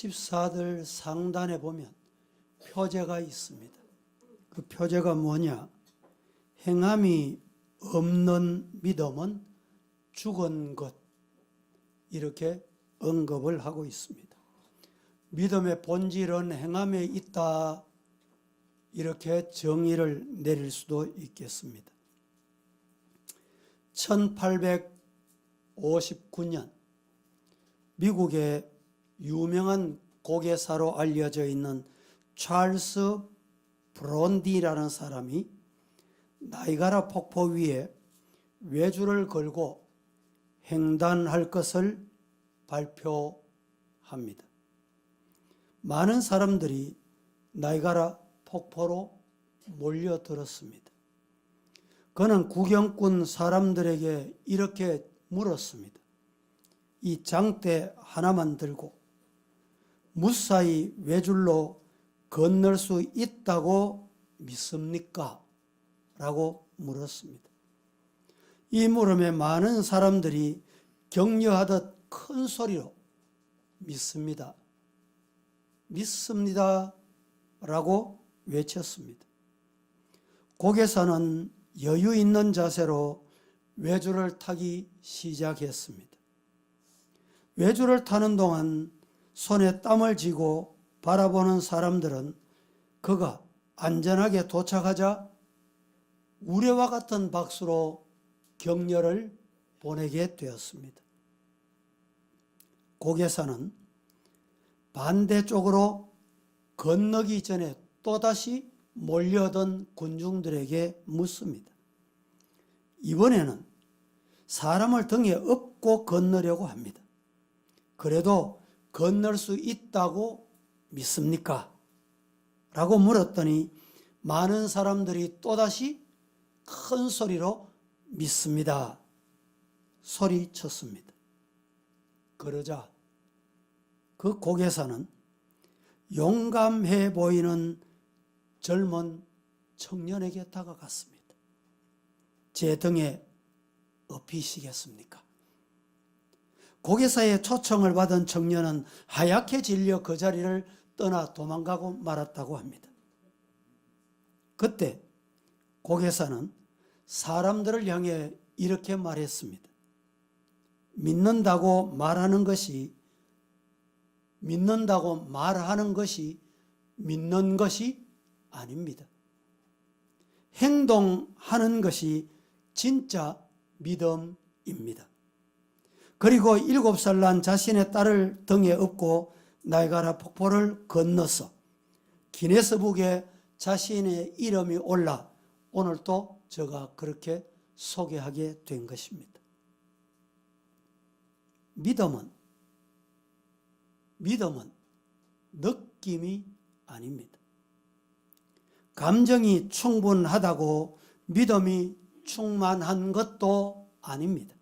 14들 상단에 보면 표제가 있습니다. 그 표제가 뭐냐? 행함이 없는 믿음은 죽은 것, 이렇게 언급을 하고 있습니다. 믿음의 본질은 행함에 있다, 이렇게 정의를 내릴 수도 있겠습니다. 1859년 미국의 유명한 고개사로 알려져 있는 찰스 브론디라는 사람이 나이가라 폭포 위에 외주를 걸고 횡단할 것을 발표합니다. 많은 사람들이 나이가라 폭포로 몰려들었습니다. 그는 구경꾼 사람들에게 이렇게 물었습니다. 이 장대 하나만 들고 무사히 외줄로 건널 수 있다고 믿습니까? 라고 물었습니다. 이 물음에 많은 사람들이 격려하듯 큰 소리로 믿습니다. 믿습니다. 라고 외쳤습니다. 고개사는 여유 있는 자세로 외줄을 타기 시작했습니다. 외줄을 타는 동안 손에 땀을 쥐고 바라보는 사람들은 그가 안전하게 도착하자 우레와 같은 박수로 격려를 보내게 되었습니다. 고개사는 반대쪽으로 건너기 전에 또다시 몰려든 군중들에게 묻습니다. 이번에는 사람을 등에 업고 건너려고 합니다. 그래도 건널 수 있다고 믿습니까? 라고 물었더니 많은 사람들이 또다시 큰 소리로 믿습니다. 소리쳤습니다. 그러자 그 고개사는 용감해 보이는 젊은 청년에게 다가갔습니다. 제 등에 업히시겠습니까? 고개사의 초청을 받은 청년은 하얗게 질려 그 자리를 떠나 도망가고 말았다고 합니다. 그때 고개사는 사람들을 향해 이렇게 말했습니다. 믿는다고 말하는 것이 믿는 것이 아닙니다. 행동하는 것이 진짜 믿음입니다. 그리고 7살 난 자신의 딸을 등에 업고 나이가라 폭포를 건너서 기네스북에 자신의 이름이 올라 오늘 또 제가 그렇게 소개하게 된 것입니다. 믿음은 느낌이 아닙니다. 감정이 충분하다고 믿음이 충만한 것도 아닙니다.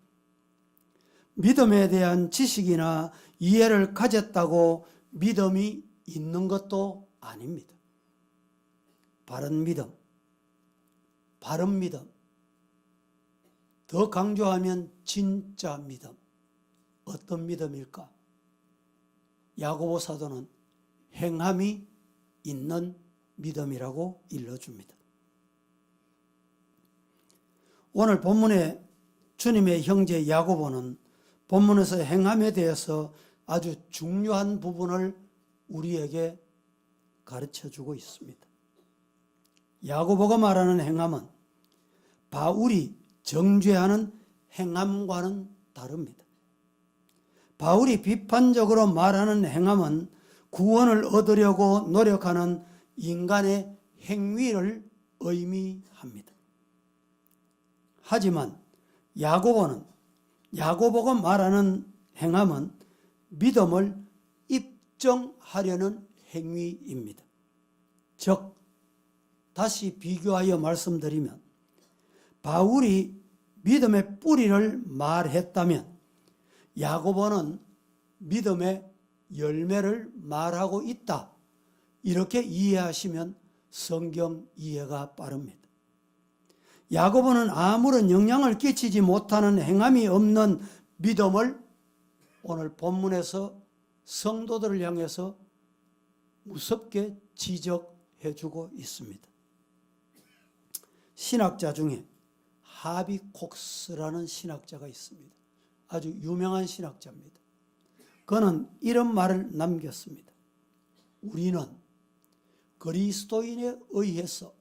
믿음에 대한 지식이나 이해를 가졌다고 믿음이 있는 것도 아닙니다. 바른 믿음, 더 강조하면 진짜 믿음. 어떤 믿음일까? 야고보 사도는 행함이 있는 믿음이라고 일러줍니다. 오늘 본문의 주님의 형제 야고보는 본문에서 행함에 대해서 아주 중요한 부분을 우리에게 가르쳐주고 있습니다. 야고보가 말하는 행함은 바울이 정죄하는 행함과는 다릅니다. 바울이 비판적으로 말하는 행함은 구원을 얻으려고 노력하는 인간의 행위를 의미합니다. 하지만 야고보가 말하는 행함은 믿음을 입증하려는 행위입니다. 즉, 다시 비교하여 말씀드리면 바울이 믿음의 뿌리를 말했다면 야고보는 믿음의 열매를 말하고 있다. 이렇게 이해하시면 성경 이해가 빠릅니다. 야고보는 아무런 영향을 끼치지 못하는 행함이 없는 믿음을 오늘 본문에서 성도들을 향해서 무섭게 지적해주고 있습니다. 신학자 중에 하비콕스라는 신학자가 있습니다. 아주 유명한 신학자입니다. 그는 이런 말을 남겼습니다. 우리는 그리스도인에 의해서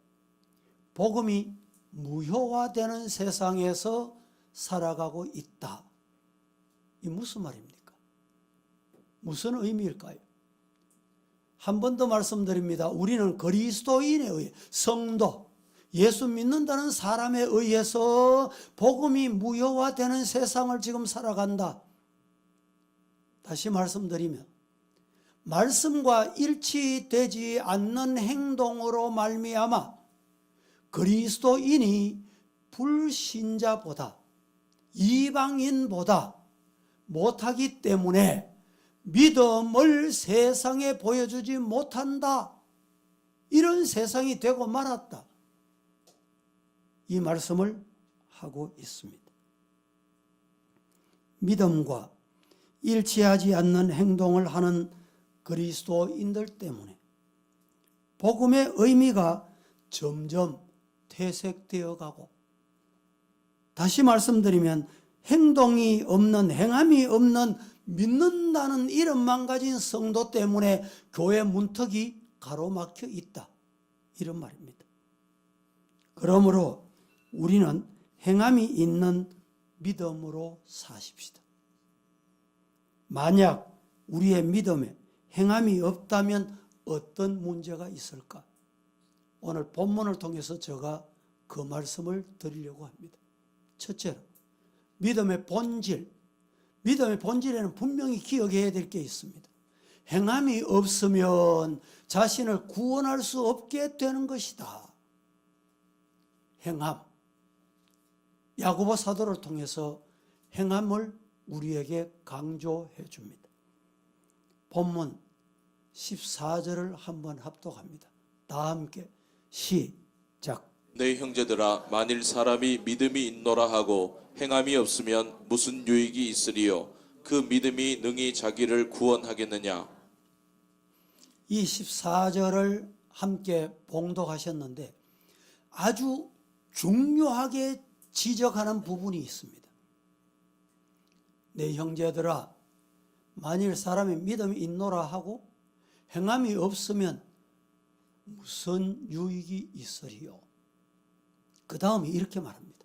복음이 무효화되는 세상에서 살아가고 있다. 이 무슨 말입니까? 무슨 의미일까요? 한 번 더 말씀드립니다. 우리는 그리스도인에 의해, 성도, 예수 믿는다는 사람에 의해서 복음이 무효화되는 세상을 지금 살아간다. 다시 말씀드리면 말씀과 일치되지 않는 행동으로 말미암아 그리스도인이 불신자보다 이방인보다 못하기 때문에 믿음을 세상에 보여주지 못한다. 이런 세상이 되고 말았다. 이 말씀을 하고 있습니다. 믿음과 일치하지 않는 행동을 하는 그리스도인들 때문에 복음의 의미가 점점 퇴색되어 가고, 다시 말씀드리면 행동이 없는, 행함이 없는 믿는다는 이름만 가진 성도 때문에 교회 문턱이 가로막혀 있다. 이런 말입니다. 그러므로 우리는 행함이 있는 믿음으로 사십시다. 만약 우리의 믿음에 행함이 없다면 어떤 문제가 있을까? 오늘 본문을 통해서 제가 그 말씀을 드리려고 합니다. 첫째로, 믿음의 본질. 믿음의 본질에는 분명히 기억해야 될 게 있습니다. 행함이 없으면 자신을 구원할 수 없게 되는 것이다. 행함. 야고보 사도를 통해서 행함을 우리에게 강조해 줍니다. 본문 14절을 한번 합독합니다. 다 함께 시작. 내 형제들아, 만일 사람이 믿음이 있노라 하고 행함이 없으면 무슨 유익이 있으리요? 그 믿음이 능히 자기를 구원하겠느냐? 이 14절을 함께 봉독하셨는데 아주 중요하게 지적하는 부분이 있습니다. 내 형제들아, 만일 사람이 믿음이 있노라 하고 행함이 없으면 무슨 유익이 있으리요? 그 다음에 이렇게 말합니다.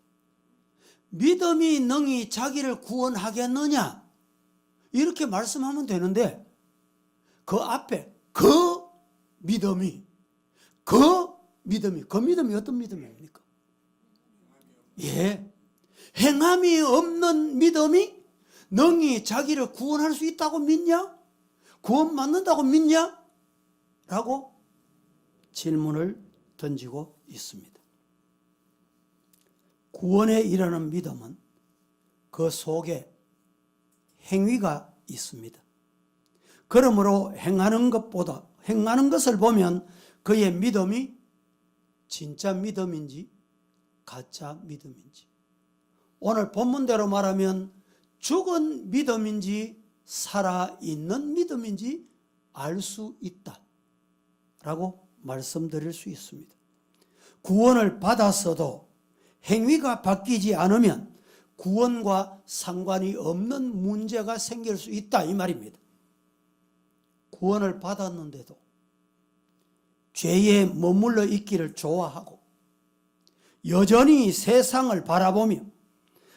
믿음이 능히 자기를 구원하겠느냐? 이렇게 말씀하면 되는데 그 앞에 그 믿음이 어떤 믿음입니까? 예, 행함이 없는 믿음이 능히 자기를 구원할 수 있다고 믿냐? 구원받는다고 믿냐? 라고 질문을 던지고 있습니다. 구원에 이르는 믿음은 그 속에 행위가 있습니다. 그러므로 행하는 것을 보면 그의 믿음이 진짜 믿음인지 가짜 믿음인지, 오늘 본문대로 말하면 죽은 믿음인지 살아있는 믿음인지 알 수 있다 라고 말씀드릴 수 있습니다. 구원을 받았어도 행위가 바뀌지 않으면 구원과 상관이 없는 문제가 생길 수 있다, 이 말입니다. 구원을 받았는데도 죄에 머물러 있기를 좋아하고 여전히 세상을 바라보며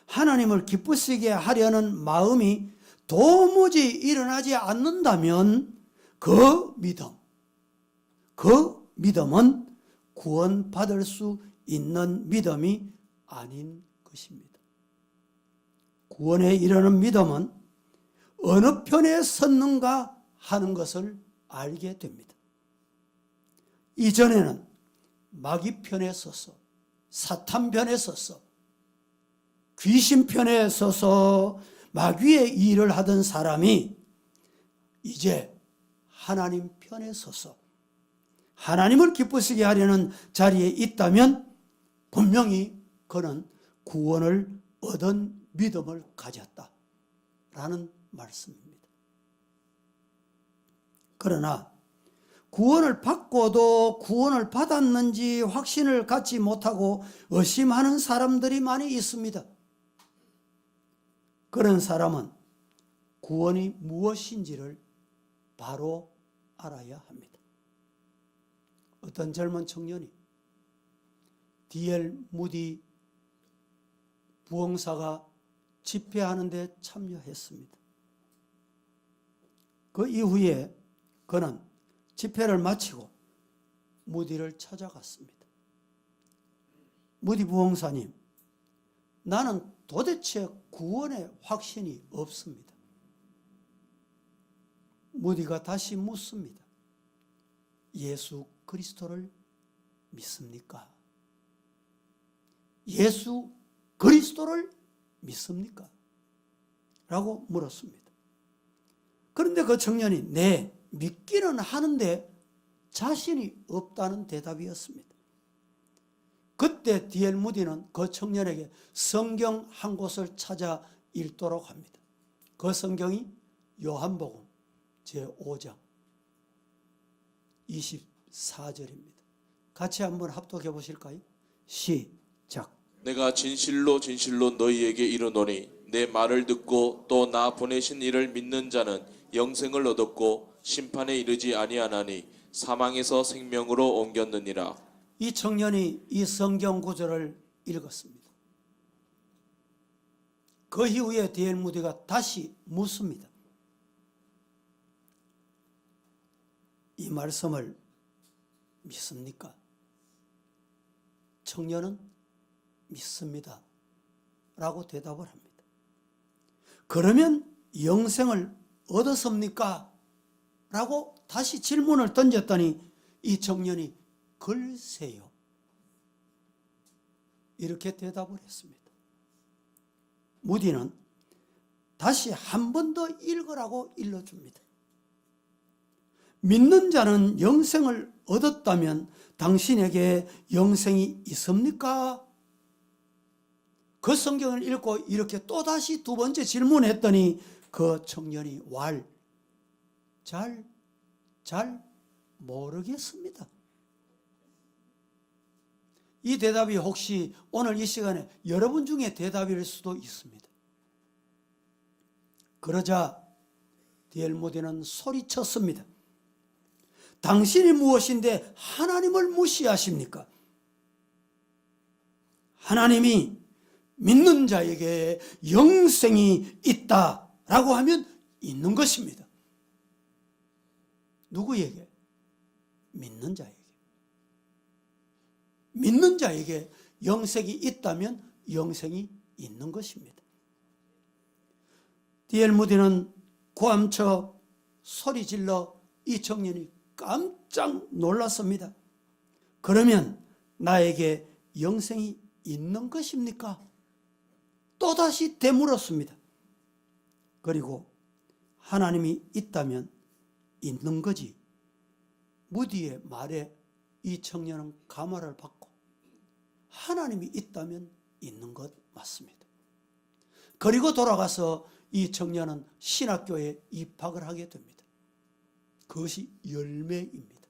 하나님을 기쁘시게 하려는 마음이 도무지 일어나지 않는다면 그 믿음은 구원받을 수 있는 믿음이 아닌 것입니다. 구원에 이르는 믿음은 어느 편에 섰는가 하는 것을 알게 됩니다. 이전에는 마귀 편에 서서, 사탄 편에 서서, 귀신 편에 서서 마귀의 일을 하던 사람이 이제 하나님 편에 서서 하나님을 기쁘시게 하려는 자리에 있다면 분명히 그는 구원을 얻은 믿음을 가졌다라는 말씀입니다. 그러나 구원을 받고도 구원을 받았는지 확신을 갖지 못하고 의심하는 사람들이 많이 있습니다. 그런 사람은 구원이 무엇인지를 바로 알아야 합니다. 어떤 젊은 청년이 D.L. 무디 부흥사가 집회하는 데 참여했습니다. 그 이후에 그는 집회를 마치고 무디를 찾아갔습니다. 무디 부흥사님, 나는 도대체 구원의 확신이 없습니다. 무디가 다시 묻습니다. 예수 그리스도를 믿습니까? 예수 그리스도를 믿습니까? 라고 물었습니다. 그런데 그 청년이 네, 믿기는 하는데 자신이 없다는 대답이었습니다. 그때 D.L. 무디는 그 청년에게 성경 한 곳을 찾아 읽도록 합니다. 그 성경이 요한복음 제5장 24절입니다. 같이 한번 합독해 보실까요? 시작. 내가 진실로 진실로 너희에게 이르노니 내 말을 듣고 또 나 보내신 이를 믿는 자는 영생을 얻었고 심판에 이르지 아니하나니 사망에서 생명으로 옮겼느니라. 이 청년이 이 성경 구절을 읽었습니다. 그 이후에 D.L. 무디가 다시 묻습니다. 이 말씀을 믿습니까? 청년은 믿습니다. 라고 대답을 합니다. 그러면 영생을 얻었습니까? 라고 다시 질문을 던졌더니 이 청년이 글쎄요. 이렇게 대답을 했습니다. 무디는 다시 한 번 더 읽으라고 일러줍니다. 믿는 자는 영생을 얻었다면 당신에게 영생이 있습니까? 그 성경을 읽고 이렇게 또다시 두 번째 질문했더니 그 청년이 잘 모르겠습니다. 이 대답이 혹시 오늘 이 시간에 여러분 중에 대답일 수도 있습니다. 그러자 D.L. 무디는 소리쳤습니다. 당신이 무엇인데 하나님을 무시하십니까? 하나님이 믿는 자에게 영생이 있다라고 하면 있는 것입니다. 누구에게? 믿는 자에게. 믿는 자에게 영생이 있다면 영생이 있는 것입니다. D.L. 무디는 고함쳐 소리질러 이 청년이 깜짝 놀랐습니다. 그러면 나에게 영생이 있는 것입니까? 또다시 되물었습니다. 그리고 하나님이 있다면 있는 거지. 무디의 말에 이 청년은 감화를 받고 하나님이 있다면 있는 것 맞습니다. 그리고 돌아가서 이 청년은 신학교에 입학을 하게 됩니다. 그것이 열매입니다.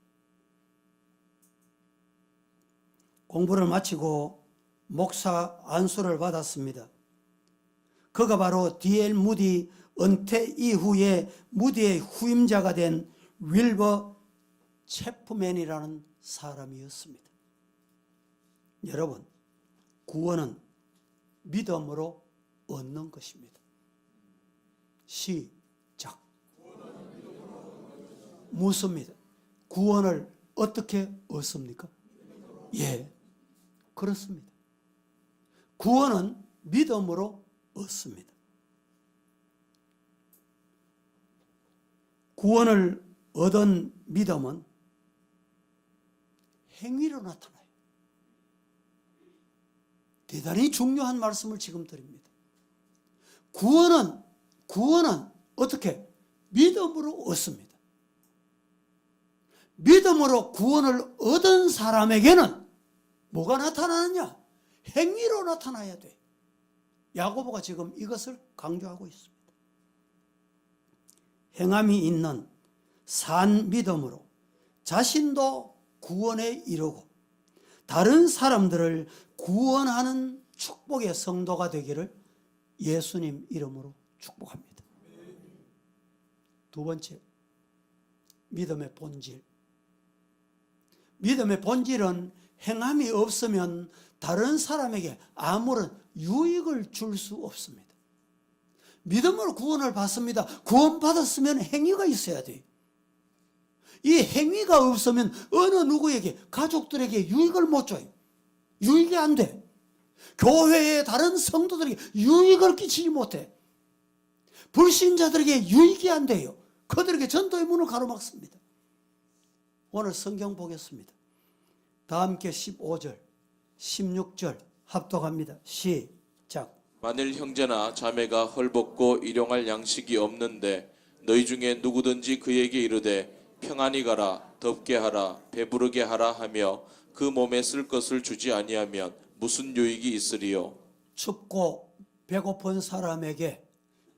공부를 마치고 목사 안수를 받았습니다. 그가 바로 D.L. 무디 은퇴 이후에 무디의 후임자가 된 윌버 체프맨이라는 사람이었습니다. 여러분, 구원은 믿음으로 얻는 것입니다. 시작. 묻습니다. 구원을 어떻게 얻습니까? 예, 그렇습니다. 구원은 믿음으로 얻습니다. 구원을 얻은 믿음은 행위로 나타나요. 대단히 중요한 말씀을 지금 드립니다. 구원은 어떻게? 믿음으로 얻습니다. 믿음으로 구원을 얻은 사람에게는 뭐가 나타나느냐? 행위로 나타나야 돼. 야고보가 지금 이것을 강조하고 있습니다. 행함이 있는 산 믿음으로 자신도 구원에 이르고 다른 사람들을 구원하는 축복의 성도가 되기를 예수님 이름으로 축복합니다. 두 번째, 믿음의 본질. 믿음의 본질은 행함이 없으면 다른 사람에게 아무런 유익을 줄 수 없습니다. 믿음으로 구원을 받습니다. 구원받았으면 행위가 있어야 돼요. 이 행위가 없으면 어느 누구에게, 가족들에게 유익을 못 줘요. 유익이 안 돼. 교회의 다른 성도들에게 유익을 끼치지 못해. 불신자들에게 유익이 안 돼요. 그들에게 전도의 문을 가로막습니다. 오늘 성경 보겠습니다. 다 함께 15절, 16절 합독합니다. 시작. 만일 형제나 자매가 헐벗고 일용할 양식이 없는데 너희 중에 누구든지 그에게 이르되 평안히 가라, 덥게 하라, 배부르게 하라 하며 그 몸에 쓸 것을 주지 아니하면 무슨 유익이 있으리요? 춥고 배고픈 사람에게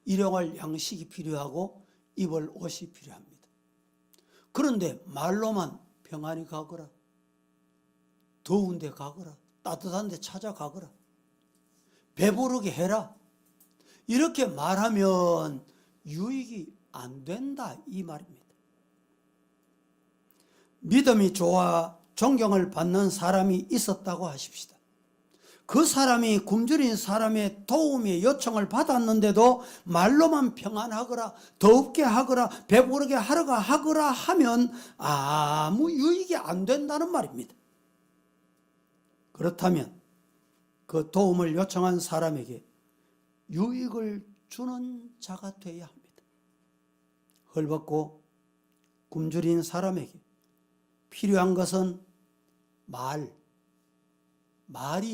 일용할 양식이 필요하고 입을 옷이 필요합니다. 그런데 말로만 평안히 가거라, 더운 데 가거라, 따뜻한 데 찾아가거라, 배부르게 해라, 이렇게 말하면 유익이 안 된다 이 말입니다. 믿음이 좋아 존경을 받는 사람이 있었다고 하십시다. 그 사람이 굶주린 사람의 도움의 요청을 받았는데도 말로만 평안하거라, 더웁게 하거라, 배부르게 하거라 하면 아무 유익이 안 된다는 말입니다. 그렇다면 그 도움을 요청한 사람에게 유익을 주는 자가 되어야 합니다. 헐벗고 굶주린 사람에게 필요한 것은 말이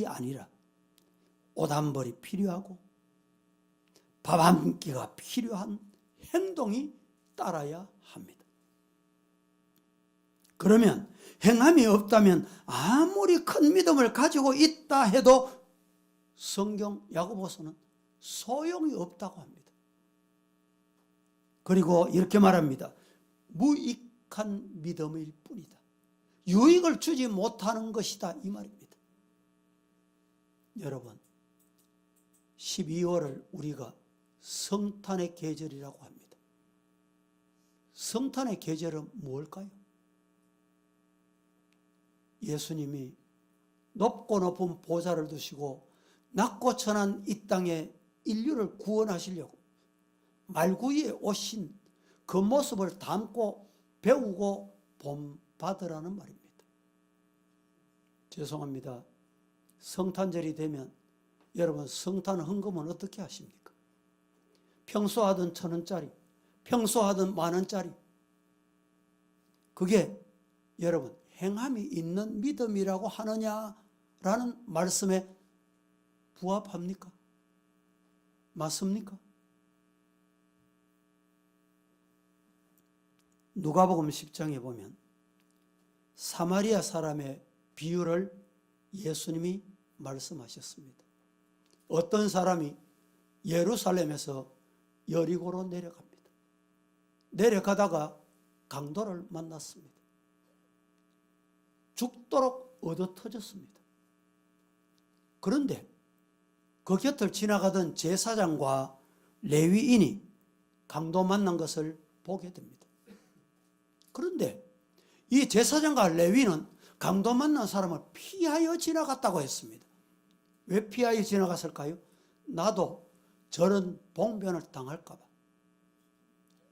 아니라 옷 한 벌이 필요하고 밥 한 끼가 필요한 행동이 따라야 합니다. 그러면 행함이 없다면 아무리 큰 믿음을 가지고 있다 해도 성경 야고보서는 소용이 없다고 합니다. 그리고 이렇게 말합니다. 무익한 믿음일 뿐이다. 유익을 주지 못하는 것이다 이 말입니다. 여러분, 12월을 우리가 성탄의 계절이라고 합니다. 성탄의 계절은 무엇일까요? 예수님이 높고 높은 보좌를 두시고 낮고 천한 이 땅에 인류를 구원하시려고 말구이에 오신 그 모습을 담고 배우고 본받으라는 말입니다. 죄송합니다. 성탄절이 되면 여러분 성탄 헌금은 어떻게 하십니까? 평소 하던 1,000원짜리, 평소 하던 10,000원짜리, 그게 여러분 행함이 있는 믿음이라고 하느냐라는 말씀에 부합합니까? 맞습니까? 누가복음 10장에 보면 사마리아 사람의 비유를 예수님이 말씀하셨습니다. 어떤 사람이 예루살렘에서 여리고로 내려갑니다. 내려가다가 강도를 만났습니다. 죽도록 얻어터졌습니다. 그런데 그 곁을 지나가던 제사장과 레위인이 강도 만난 것을 보게 됩니다. 그런데 이 제사장과 레위인은 강도 만난 사람을 피하여 지나갔다고 했습니다. 왜 피하여 지나갔을까요? 나도 저런 봉변을 당할까 봐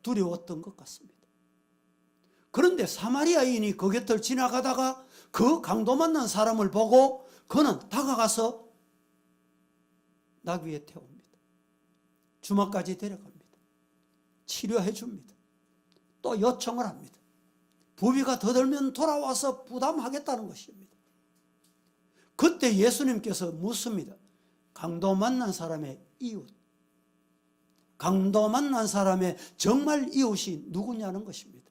두려웠던 것 같습니다. 그런데 사마리아인이 그 곁을 지나가다가 그 강도 만난 사람을 보고 그는 다가가서 나귀에 태웁니다. 주막까지 데려갑니다. 치료해 줍니다. 또 요청을 합니다. 부비가 더 들면 돌아와서 부담하겠다는 것입니다. 그때 예수님께서 묻습니다. 강도 만난 사람의 이웃, 강도 만난 사람의 정말 이웃이 누구냐는 것입니다.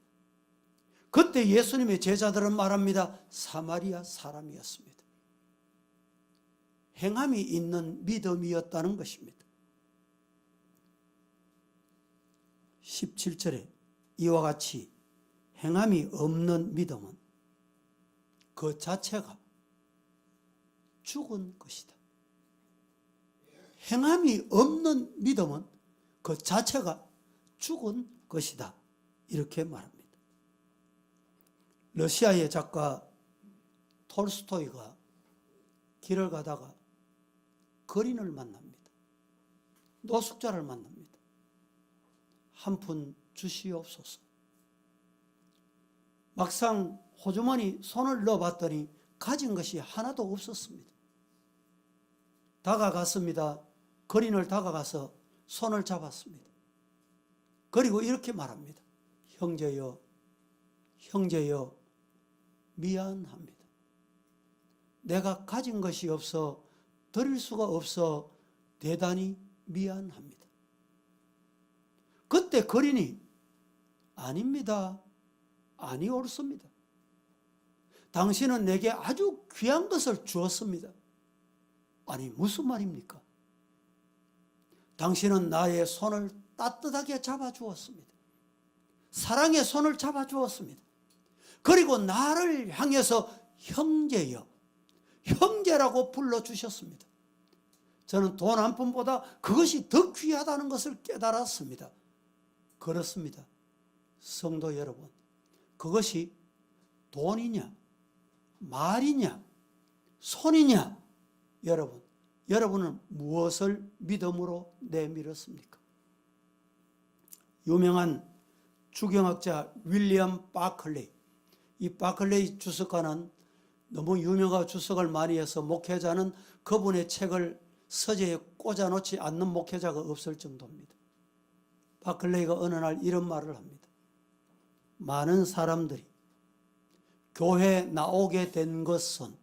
그때 예수님의 제자들은 말합니다. 사마리아 사람이었습니다. 행함이 있는 믿음이었다는 것입니다. 17절에 이와 같이 행함이 없는 믿음은 그 자체가 죽은 것이다. 행함이 없는 믿음은 그 자체가 죽은 것이다. 이렇게 말합니다. 러시아의 작가 톨스토이가 길을 가다가 거린을 만납니다. 노숙자를 만납니다. 한 푼 주시옵소서. 막상 호주머니 손을 넣어봤더니 가진 것이 하나도 없었습니다. 다가갔습니다. 거린을 다가가서 손을 잡았습니다. 그리고 이렇게 말합니다. 형제여, 형제여, 미안합니다. 내가 가진 것이 없어 드릴 수가 없어 대단히 미안합니다. 그때 거린이 아닙니다. 아니 옳습니다. 당신은 내게 아주 귀한 것을 주었습니다. 아니 무슨 말입니까? 당신은 나의 손을 따뜻하게 잡아주었습니다. 사랑의 손을 잡아주었습니다. 그리고 나를 향해서 형제여, 형제라고 불러주셨습니다. 저는 돈 한 푼보다 그것이 더 귀하다는 것을 깨달았습니다. 그렇습니다. 성도 여러분, 그것이 돈이냐, 말이냐, 손이냐, 여러분은 무엇을 믿음으로 내밀었습니까? 유명한 주경학자 윌리엄 바클레이, 이 바클레이 주석가는 너무 유명한 주석을 많이 해서 목회자는 그분의 책을 서재에 꽂아놓지 않는 목회자가 없을 정도입니다. 바클레이가 어느 날 이런 말을 합니다. 많은 사람들이 교회에 나오게 된 것은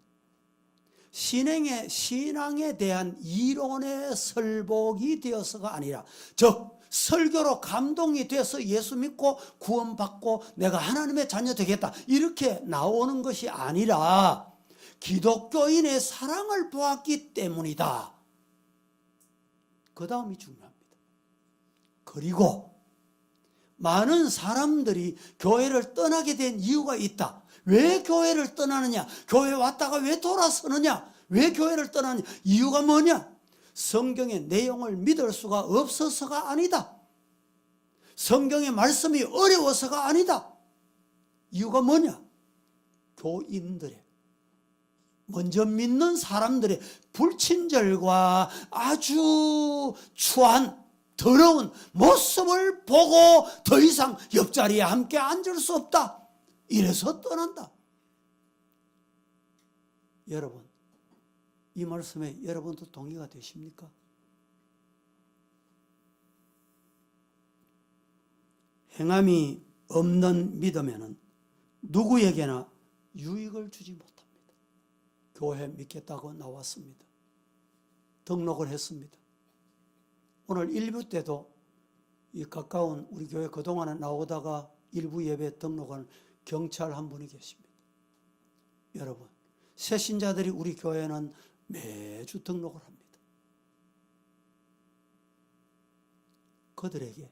신앙에 대한 이론의 설복이 되어서가 아니라, 즉 설교로 감동이 돼서 예수 믿고 구원받고 내가 하나님의 자녀 되겠다 이렇게 나오는 것이 아니라 기독교인의 사랑을 보았기 때문이다. 그 다음이 중요합니다. 그리고 많은 사람들이 교회를 떠나게 된 이유가 있다. 왜 교회를 떠나느냐? 교회 왔다가 왜 돌아서느냐? 왜 교회를 떠나느냐? 이유가 뭐냐? 성경의 내용을 믿을 수가 없어서가 아니다. 성경의 말씀이 어려워서가 아니다. 이유가 뭐냐? 교인들의, 먼저 믿는 사람들의 불친절과 아주 추한 더러운 모습을 보고 더 이상 옆자리에 함께 앉을 수 없다. 이래서 떠난다. 여러분, 이 말씀에 여러분도 동의가 되십니까? 행함이 없는 믿음에는 누구에게나 유익을 주지 못합니다. 교회 믿겠다고 나왔습니다. 등록을 했습니다. 오늘 1부 때도 이 가까운 우리 교회 그동안에 나오다가 일부 예배 등록한 경찰 한 분이 계십니다. 여러분, 새신자들이 우리 교회는 매주 등록을 합니다. 그들에게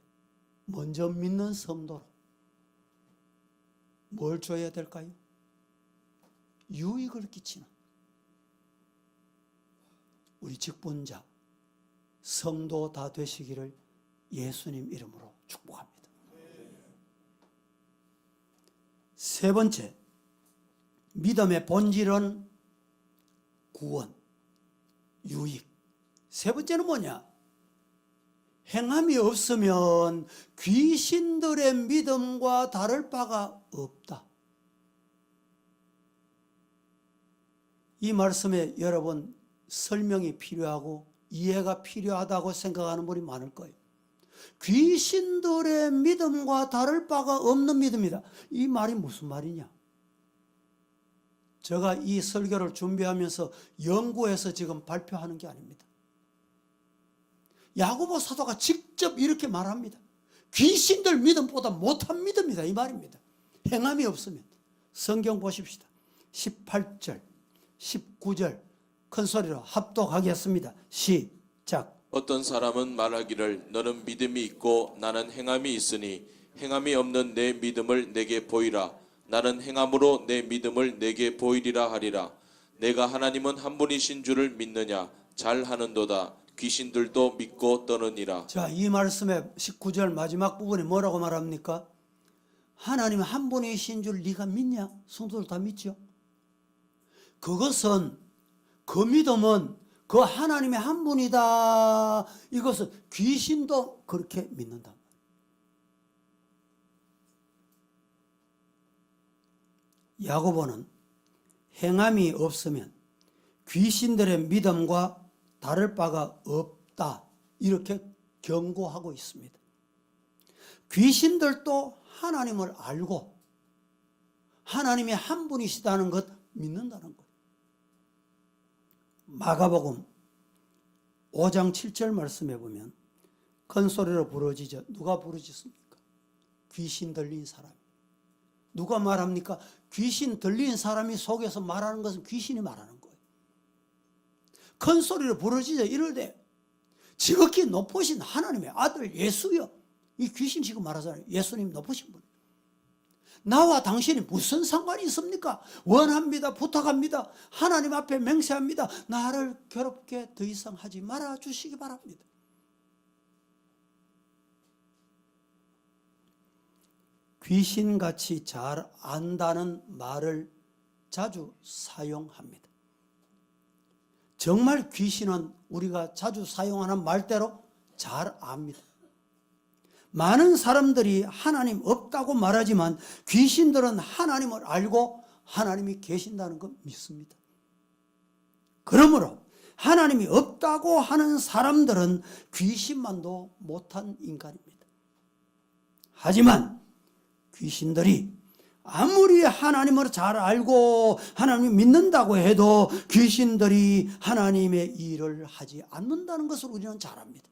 먼저 믿는 성도로 뭘 줘야 될까요? 유익을 끼치는 우리 직분자, 성도 다 되시기를 예수님 이름으로 축복합니다. 세 번째, 믿음의 본질은 구원, 유익. 세 번째는 뭐냐? 행함이 없으면 귀신들의 믿음과 다를 바가 없다. 이 말씀에 여러분 설명이 필요하고 이해가 필요하다고 생각하는 분이 많을 거예요. 귀신들의 믿음과 다를 바가 없는 믿음이다. 이 말이 무슨 말이냐? 제가 이 설교를 준비하면서 연구해서 지금 발표하는 게 아닙니다. 야고보 사도가 직접 이렇게 말합니다. 귀신들 믿음보다 못한 믿음이다 이 말입니다. 행함이 없으면. 성경 보십시다. 18절, 19절 큰 소리로 합독하겠습니다. 시작. 어떤 사람은 말하기를 너는 믿음이 있고 나는 행함이 있으니 행함이 없는 내 믿음을 내게 보이라. 나는 행함으로 내 믿음을 내게 보이리라 하리라. 내가 하나님은 한 분이신 줄을 믿느냐? 잘하는도다. 귀신들도 믿고 떠느니라. 자, 이 말씀의 19절 마지막 부분에 뭐라고 말합니까? 하나님 한 분이신 줄 네가 믿냐? 성도들 다 믿죠? 그것은, 그 믿음은 그 하나님의 한 분이다. 이것은 귀신도 그렇게 믿는다. 야고보는 행함이 없으면 귀신들의 믿음과 다를 바가 없다. 이렇게 경고하고 있습니다. 귀신들도 하나님을 알고 하나님이 한 분이시다는 것 믿는다는 거예요. 마가복음 5장 7절 말씀해 보면 큰 소리로 부르짖어. 누가 부르짖습니까? 귀신 들린 사람이. 누가 말합니까? 귀신 들린 사람이 속에서 말하는 것은 귀신이 말하는 거예요. 큰 소리로 부르짖어 이르되 지극히 높으신 하나님의 아들 예수여. 이 귀신 지금 말하잖아요. 예수님 높으신 분. 나와 당신이 무슨 상관이 있습니까? 원합니다. 부탁합니다. 하나님 앞에 맹세합니다. 나를 괴롭게 더 이상 하지 말아 주시기 바랍니다. 귀신같이 잘 안다는 말을 자주 사용합니다. 정말 귀신은 우리가 자주 사용하는 말대로 잘 압니다. 많은 사람들이 하나님 없다고 말하지만 귀신들은 하나님을 알고 하나님이 계신다는 걸 믿습니다. 그러므로 하나님이 없다고 하는 사람들은 귀신만도 못한 인간입니다. 하지만 귀신들이 아무리 하나님을 잘 알고 하나님을 믿는다고 해도 귀신들이 하나님의 일을 하지 않는다는 것을 우리는 잘 압니다.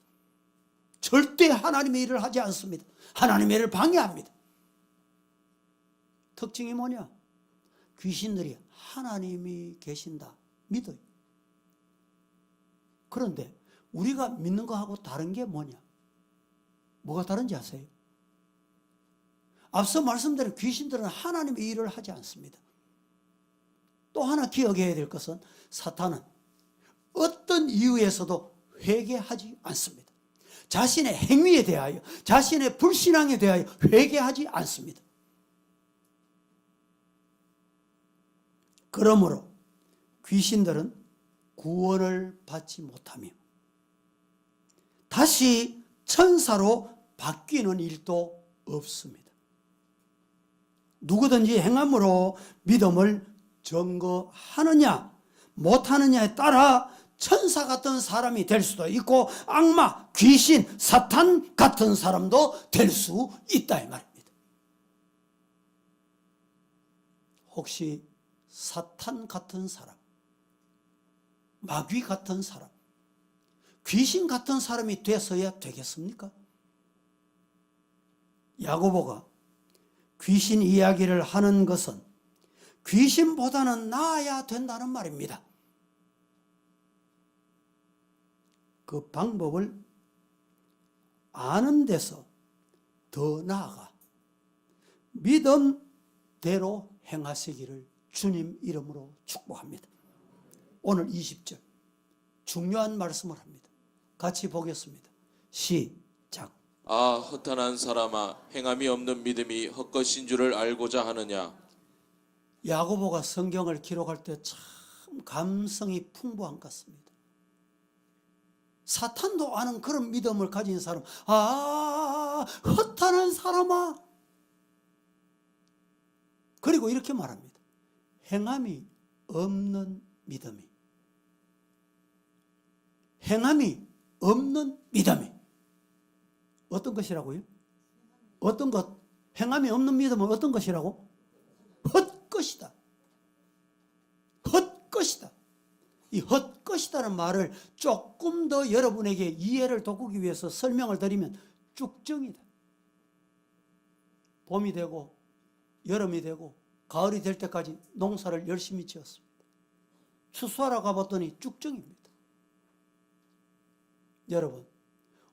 절대 하나님의 일을 하지 않습니다. 하나님의 일을 방해합니다. 특징이 뭐냐? 귀신들이 하나님이 계신다 믿어요. 그런데 우리가 믿는 거하고 다른 게 뭐냐? 뭐가 다른지 아세요? 앞서 말씀드린 귀신들은 하나님의 일을 하지 않습니다. 또 하나 기억해야 될 것은 사탄은 어떤 이유에서도 회개하지 않습니다. 자신의 행위에 대하여, 자신의 불신앙에 대하여 회개하지 않습니다. 그러므로 귀신들은 구원을 받지 못하며 다시 천사로 바뀌는 일도 없습니다. 누구든지 행함으로 믿음을 증거하느냐 못하느냐에 따라 천사 같은 사람이 될 수도 있고 악마, 귀신, 사탄 같은 사람도 될 수 있다 이 말입니다. 혹시 사탄 같은 사람, 마귀 같은 사람, 귀신 같은 사람이 되어야 되겠습니까? 야고보가 귀신 이야기를 하는 것은 귀신보다는 나아야 된다는 말입니다. 그 방법을 아는 데서 더 나아가 믿음대로 행하시기를 주님 이름으로 축복합니다. 오늘 20절 중요한 말씀을 합니다. 같이 보겠습니다. 시작. 아 허탄한 사람아, 행함이 없는 믿음이 헛것인 줄을 알고자 하느냐? 야고보가 성경을 기록할 때 참 감성이 풍부한 것 같습니다. 사탄도 아는 그런 믿음을 가진 사람, 허탄한 사람아. 그리고 이렇게 말합니다. 행함이 없는 믿음이. 행함이 없는 믿음이. 어떤 것이라고요? 어떤 것? 행함이 없는 믿음은 어떤 것이라고? 헛것이다. 헛것이다. 이 헛것이다는 말을 조금 더 여러분에게 이해를 돕기 위해서 설명을 드리면 쭉정이다. 봄이 되고 여름이 되고 가을이 될 때까지 농사를 열심히 지었습니다. 추수하러 가봤더니 쭉정입니다. 여러분,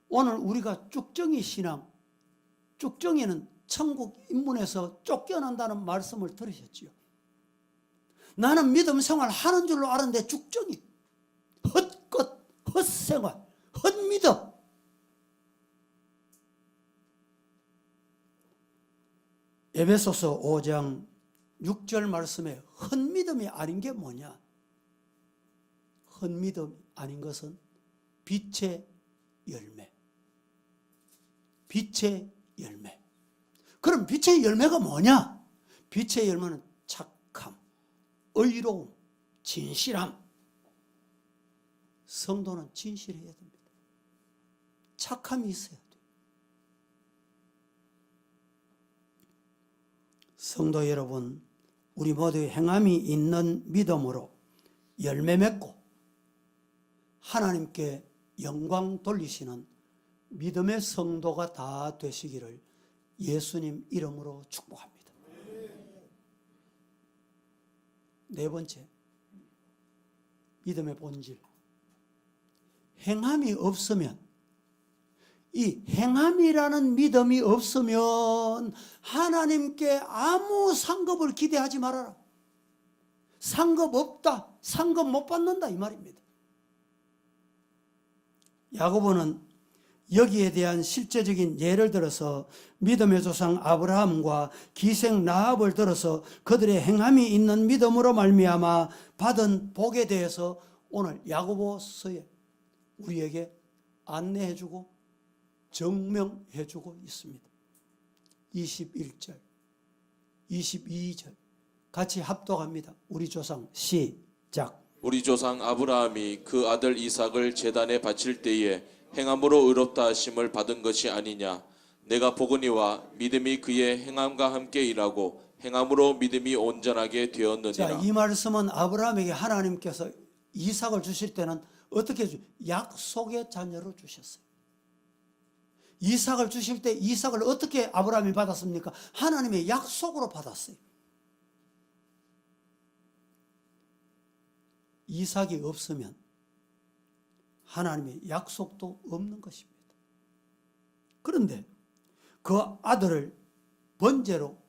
오늘 우리가 쭉정이 신앙, 쭉정이는 천국 인문에서 쫓겨난다는 말씀을 들으셨지요. 나는 믿음 생활 하는 줄로 알았는데 쭉정이, 헛것, 헛생활, 헛믿음. 에베소서 5장 6절 말씀에 헛믿음이 아닌 게 뭐냐? 헛믿음이 아닌 것은 빛의 열매. 빛의 열매. 그럼 빛의 열매가 뭐냐? 빛의 열매는 착함, 의로움, 진실함. 성도는 진실해야 됩니다. 착함이 있어야 돼요. 성도 여러분, 우리 모두 행함이 있는 믿음으로 열매 맺고 하나님께 영광 돌리시는 믿음의 성도가 다 되시기를 예수님 이름으로 축복합니다. 네 번째, 믿음의 본질. 행함이 없으면, 이 행함이라는 믿음이 없으면 하나님께 아무 상급을 기대하지 말아라. 상급 없다, 상급 못 받는다 이 말입니다. 야고보는 여기에 대한 실제적인 예를 들어서 믿음의 조상 아브라함과 기생 라합을 들어서 그들의 행함이 있는 믿음으로 말미암아 받은 복에 대해서 오늘 야고보서에 우리에게 안내해주고 증명해주고 있습니다. 21절, 22절 같이 합독합니다. 우리 조상 시작. 우리 조상 아브라함이 그 아들 이삭을 제단에 바칠 때에 행함으로 의롭다 하심을 받은 것이 아니냐. 내가 보거니와 믿음이 그의 행함과 함께 일하고 행함으로 믿음이 온전하게 되었느니라. 자, 이 말씀은 아브라함에게 하나님께서 이삭을 주실 때는 어떻게 약속의 자녀로 주셨어요. 이삭을 주실 때 이삭을 어떻게 아브라함이 받았습니까? 하나님의 약속으로 받았어요. 이삭이 없으면 하나님의 약속도 없는 것입니다. 그런데 그 아들을 번제로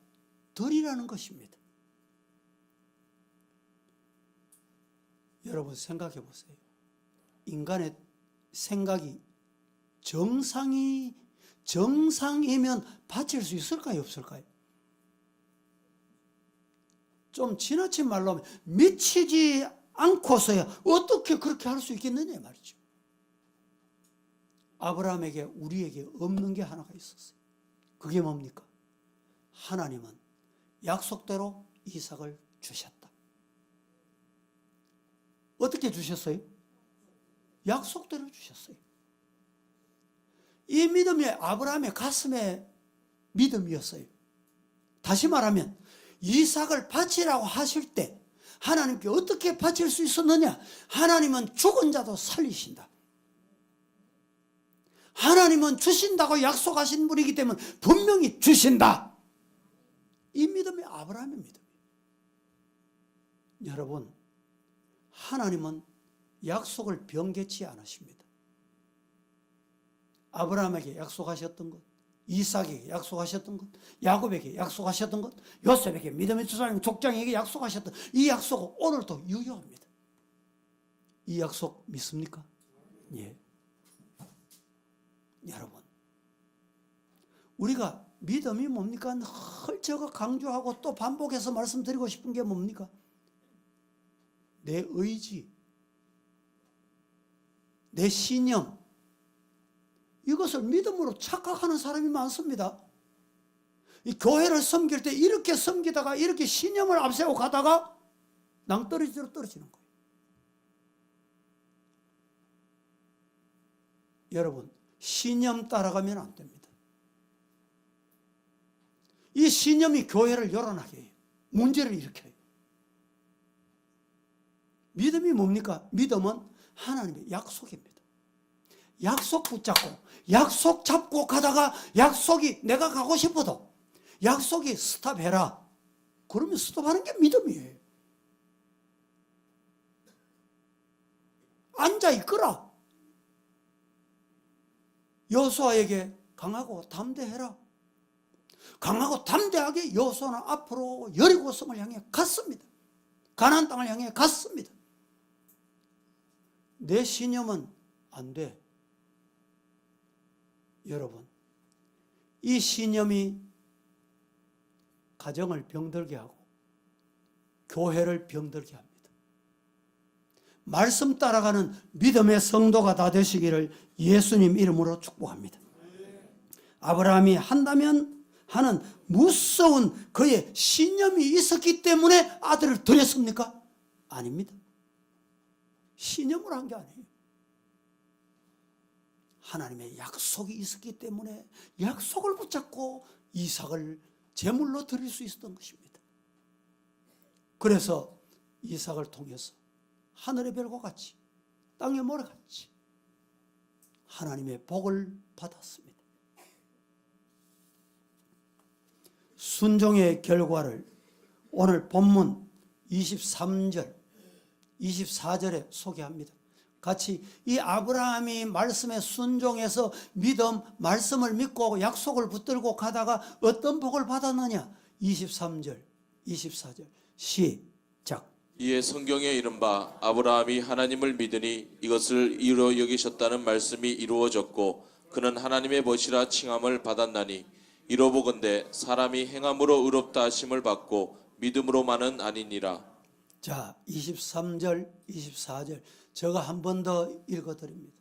드리라는 것입니다. 여러분 생각해 보세요. 인간의 생각이 정상이면 바칠 수 있을까요, 없을까요? 좀 지나친 말로 하면 미치지 않고서야 어떻게 그렇게 할 수 있겠느냐 말이죠. 아브라함에게 우리에게 없는 게 하나가 있었어요. 그게 뭡니까? 하나님은 약속대로 이삭을 주셨다. 어떻게 주셨어요? 약속대로 주셨어요. 이 믿음이 아브라함의 가슴의 믿음이었어요. 다시 말하면 이삭을 바치라고 하실 때 하나님께 어떻게 바칠 수 있었느냐? 하나님은 죽은 자도 살리신다. 하나님은 주신다고 약속하신 분이기 때문에 분명히 주신다. 이 믿음이 아브라함의 믿음이에요. 여러분, 하나님은 약속을 변개치 않으십니다. 아브라함에게 약속하셨던 것, 이삭에게 약속하셨던 것, 야곱에게 약속하셨던 것, 요셉에게 믿음의 조상 족장에게 약속하셨던 이 약속은 오늘도 유효합니다. 이 약속 믿습니까? 예. 여러분, 우리가 믿음이 뭡니까? 늘 제가 강조하고 또 반복해서 말씀드리고 싶은 게 뭡니까? 내 의지, 내 신념, 이것을 믿음으로 착각하는 사람이 많습니다. 이 교회를 섬길 때 이렇게 섬기다가 이렇게 신념을 앞세우고 가다가 낭떠러지로 떨어지는 거예요. 여러분, 신념 따라가면 안 됩니다. 이 신념이 교회를 요란하게 해요. 문제를 일으켜요. 믿음이 뭡니까? 믿음은 하나님의 약속입니다. 약속 붙잡고 약속 잡고 가다가 약속이 내가 가고 싶어도 약속이 스탑해라. 그러면 스톱하는 게 믿음이에요. 앉아 있거라. 여호수아에게 강하고 담대해라. 강하고 담대하게 여호수아는 앞으로 여리고성을 향해 갔습니다. 가나안 땅을 향해 갔습니다. 내 신념은 안 돼. 여러분, 이 신념이 가정을 병들게 하고 교회를 병들게 합니다. 말씀 따라가는 믿음의 성도가 다 되시기를 예수님 이름으로 축복합니다. 아브라함이 한다면 하는 무서운 그의 신념이 있었기 때문에 아들을 드렸습니까? 아닙니다. 신념으로 한 게 아니에요. 하나님의 약속이 있었기 때문에 약속을 붙잡고 이삭을 제물로 드릴 수 있었던 것입니다. 그래서 이삭을 통해서 하늘의 별과 같이 땅의 모래같이 하나님의 복을 받았습니다. 순종의 결과를 오늘 본문 23절, 24절에 소개합니다. 같이 이 아브라함이 말씀에 순종해서 믿음, 말씀을 믿고 약속을 붙들고 가다가 어떤 복을 받았느냐? 23절, 24절 시작. 이에 성경에 이른바 아브라함이 하나님을 믿으니 이것을 이루어 여기셨다는 말씀이 이루어졌고 그는 하나님의 벗이라 칭함을 받았나니 이로보건대 사람이 행함으로 의롭다 하심을 받고 믿음으로만은 아니니라. 자, 23절, 24절 제가 한 번 더 읽어드립니다.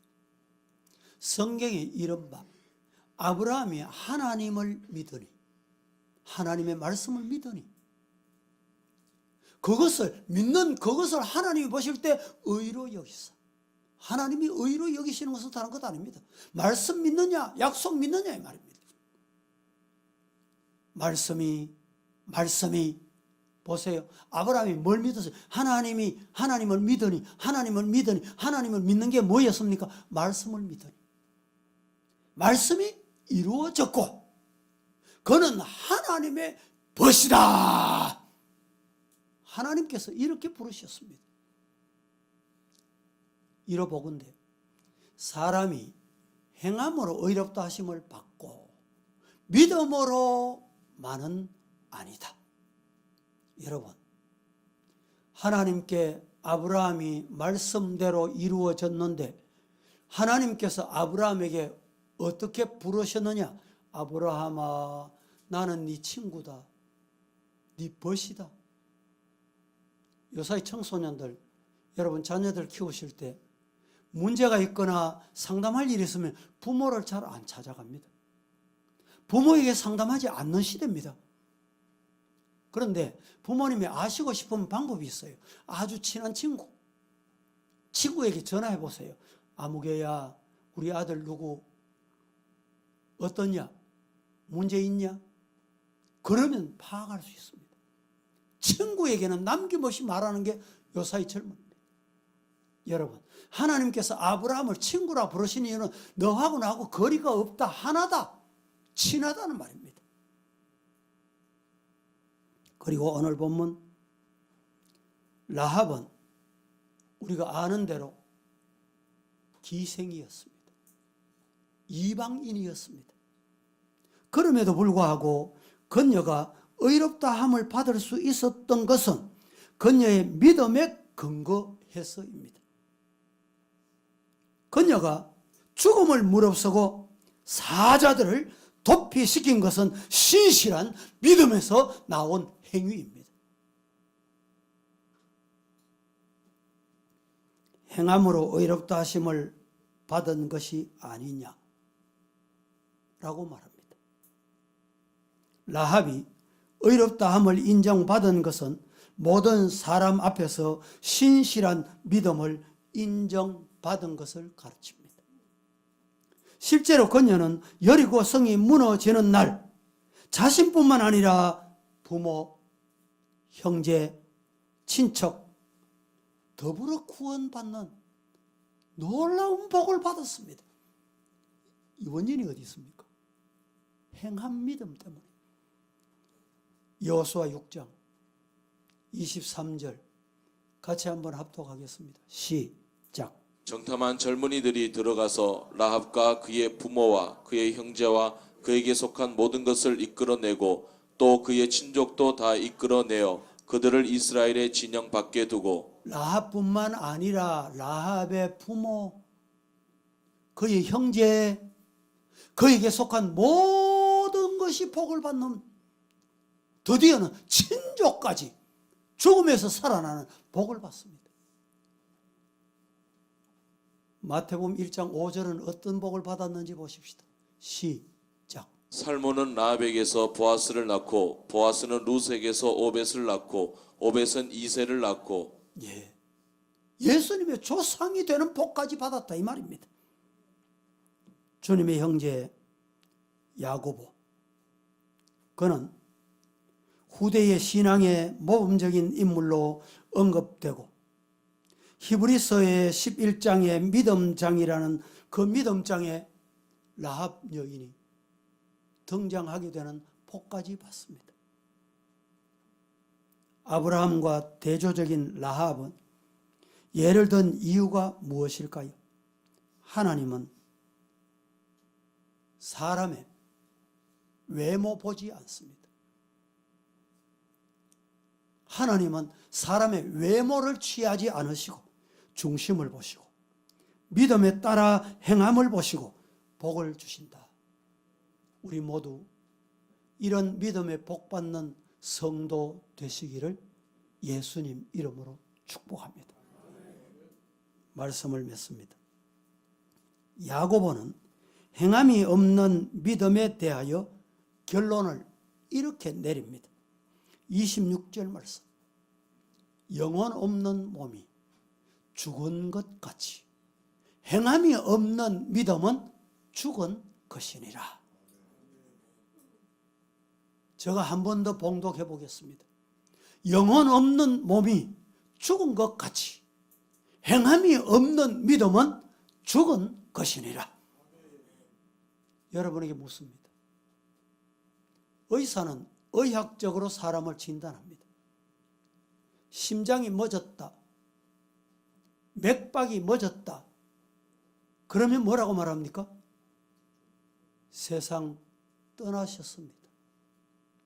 성경에 이른바 아브라함이 하나님을 믿으니, 하나님의 말씀을 믿으니, 그것을 믿는 그것을 하나님이 보실 때 의로 여기사. 하나님이 의로 여기시는 것은 다른 것 아닙니다. 말씀 믿느냐, 약속 믿느냐 이 말입니다. 말씀이 보세요. 아브라함이 뭘 믿었어요? 하나님을 믿으니, 하나님을 믿는 게 뭐였습니까? 말씀을 믿으니. 말씀이 이루어졌고, 그는 하나님의 벗이다. 하나님께서 이렇게 부르셨습니다. 이로보건대 사람이 행함으로 의롭다 하심을 받고 믿음으로만은 아니다. 여러분, 하나님께 아브라함이 말씀대로 이루어졌는데 하나님께서 아브라함에게 어떻게 부르셨느냐? 아브라함아, 나는 네 친구다. 네 벗이다. 요사이 청소년들, 여러분 자녀들 키우실 때 문제가 있거나 상담할 일이 있으면 부모를 잘 안 찾아갑니다. 부모에게 상담하지 않는 시대입니다. 그런데 부모님이 아시고 싶은 방법이 있어요. 아주 친한 친구에게 전화해 보세요. 아무개야, 우리 아들 누구 어떠냐? 문제 있냐? 그러면 파악할 수 있습니다. 친구에게는 남김없이 말하는 게 요사이 젊은입니다. 여러분, 하나님께서 아브라함을 친구라 부르신 이유는 너하고 나하고 거리가 없다, 하나다, 친하다는 말입니다. 그리고 오늘 본문 라합은 우리가 아는 대로 기생이었습니다. 이방인이었습니다. 그럼에도 불구하고 그녀가 의롭다 함을 받을 수 있었던 것은 그녀의 믿음에 근거해서입니다. 그녀가 죽음을 무릅쓰고 사자들을 도피시킨 것은 신실한 믿음에서 나온 행위입니다. 행함으로 의롭다 하심을 받은 것이 아니냐라고 말합니다. 라합이 의롭다 함을 인정받은 것은 모든 사람 앞에서 신실한 믿음을 인정받은 것을 가르칩니다. 실제로 그녀는 여리고 성이 무너지는 날 자신뿐만 아니라 부모, 형제, 친척 더불어 구원받는 놀라운 복을 받았습니다. 이 원인이 어디 있습니까? 행한 믿음 때문에. 여호수아 6장 23절 같이 한번 합독하겠습니다. 시작. 정탐한 젊은이들이 들어가서 라합과 그의 부모와 그의 형제와 그에게 속한 모든 것을 이끌어내고 또 그의 친족도 다 이끌어내어 그들을 이스라엘의 진영 밖에 두고 라합뿐만 아니라 라합의 부모, 그의 형제, 그에게 속한 모든 것이 복을 받는, 드디어는 친족까지 죽음에서 살아나는 복을 받습니다. 마태복음 1장 5절은 어떤 복을 받았는지 보십시다. 시작. 살몬은 라합에게서 보아스를 낳고 보아스는 룻에게서 오벳을 낳고 오벳은 이새를 낳고 예, 예수님의 조상이 되는 복까지 받았다 이 말입니다. 주님의 형제 야고보, 그는 후대의 신앙의 모범적인 인물로 언급되고 히브리서의 11장의 믿음장이라는 그 믿음장에 라합 여인이 등장하게 되는 복까지 받습니다. 아브라함과 대조적인 라합은 예를 든 이유가 무엇일까요? 하나님은 사람의 외모 보지 않습니다. 하나님은 사람의 외모를 취하지 않으시고 중심을 보시고 믿음에 따라 행함을 보시고 복을 주신다. 우리 모두 이런 믿음에 복받는 성도 되시기를 예수님 이름으로 축복합니다. 말씀을 맺습니다. 야고보는 행함이 없는 믿음에 대하여 결론을 이렇게 내립니다. 26절 말씀. 영혼 없는 몸이 죽은 것 같이 행함이 없는 믿음은 죽은 것이니라. 제가 한 번 더 봉독해 보겠습니다. 영혼 없는 몸이 죽은 것 같이 행함이 없는 믿음은 죽은 것이니라. 여러분에게 묻습니다. 의사는 의학적으로 사람을 진단합니다. 심장이 멎었다, 맥박이 멎었다, 그러면 뭐라고 말합니까? 세상 떠나셨습니다.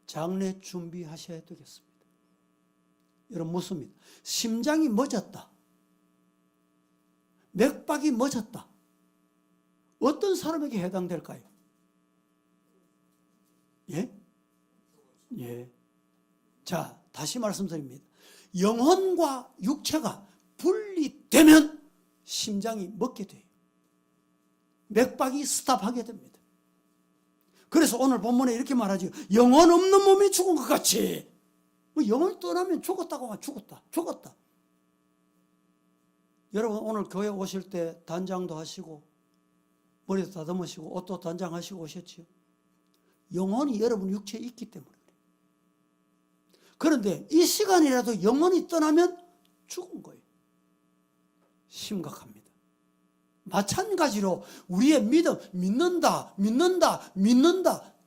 장례 준비하셔야 되겠습니다. 여러분 묻습니다. 심장이 멎었다, 맥박이 멎었다, 어떤 사람에게 해당될까요? 예? 예. 자, 다시 말씀드립니다. 영혼과 육체가 분리되면 심장이 멎게 돼요. 맥박이 스탑하게 됩니다. 그래서 오늘 본문에 이렇게 말하죠. 영혼 없는 몸이 죽은 것 같이. 영혼이 떠나면 죽었다고 하면 죽었다. 여러분 오늘 교회 오실 때 단장도 하시고 머리도 다듬으시고 옷도 단장하시고 오셨지요. 영혼이 여러분 육체에 있기 때문에 그래요. 그런데 이 시간이라도 영혼이 떠나면 죽은 거예요. 심각합니다. 마찬가지로 우리의 믿음, 믿는다,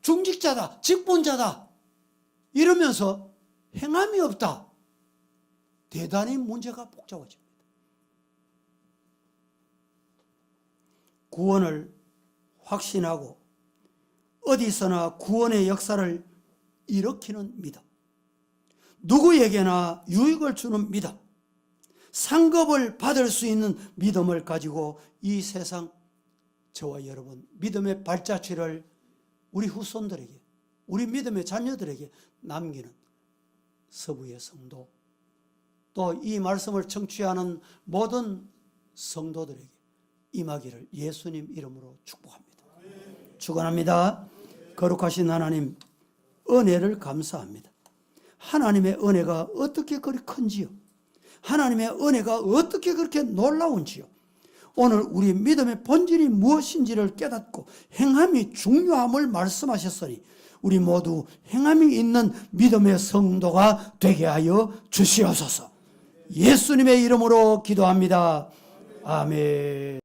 중직자다, 직분자다 이러면서 행함이 없다. 대단히 문제가 복잡해집니다. 구원을 확신하고 어디서나 구원의 역사를 일으키는 믿음, 누구에게나 유익을 주는 믿음, 상급을 받을 수 있는 믿음을 가지고 이 세상 저와 여러분 믿음의 발자취를 우리 후손들에게, 우리 믿음의 자녀들에게 남기는 서부의 성도, 또 이 말씀을 청취하는 모든 성도들에게 임하기를 예수님 이름으로 축복합니다. 축원합니다. 거룩하신 하나님, 은혜를 감사합니다. 하나님의 은혜가 어떻게 그리 큰지요, 하나님의 은혜가 어떻게 그렇게 놀라운지요, 오늘 우리 믿음의 본질이 무엇인지를 깨닫고 행함이 중요함을 말씀하셨으니 우리 모두 행함이 있는 믿음의 성도가 되게 하여 주시옵소서. 예수님의 이름으로 기도합니다. 아멘.